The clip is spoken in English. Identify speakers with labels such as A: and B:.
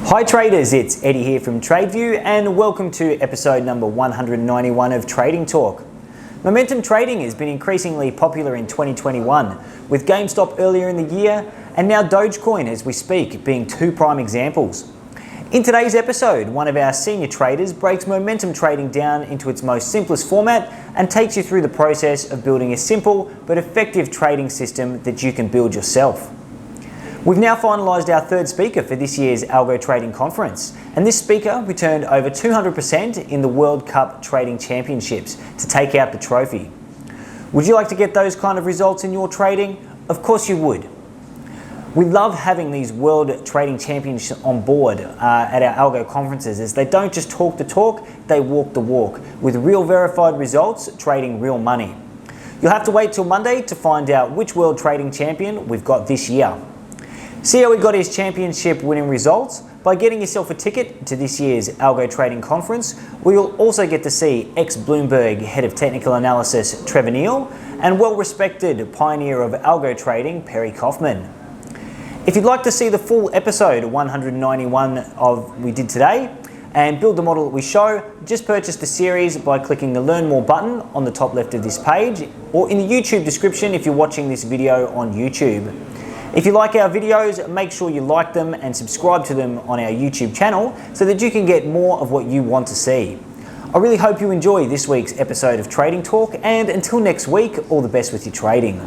A: Hi traders, it's Eddie here from TradeView and welcome to episode number 191 of Trading Talk. Momentum trading has been increasingly popular in 2021, with GameStop earlier in the year and now Dogecoin as we speak being two prime examples. In today's episode, one of our senior traders breaks momentum trading down into its most simplest format and takes you through the process of building a simple but effective trading system that you can build yourself. We've now finalised our third speaker for this year's Algo Trading Conference, and this speaker returned over 200% in the World Cup Trading Championships to take out the trophy. Would you like to get those kind of results in your trading? Of course you would. We love having these World Trading Champions on board at our Algo conferences, as they don't just talk the talk, they walk the walk, with real verified results trading real money. You'll have to wait till Monday to find out which World Trading Champion we've got this year. See how he got his championship winning results? By getting yourself a ticket to this year's Algo Trading Conference, where you'll also get to see ex-Bloomberg Head of Technical Analysis Trevor Neal and well-respected pioneer of algo trading Perry Kaufman. If you'd like to see the full episode 191 of we did today and build the model that we show, just purchase the series by clicking the Learn More button on the top left of this page or in the YouTube description if you're watching this video on YouTube. If you like our videos, make sure you like them and subscribe to them on our YouTube channel so that you can get more of what you want to see. I really hope you enjoy this week's episode of Trading Talk, and until next week, all the best with your trading.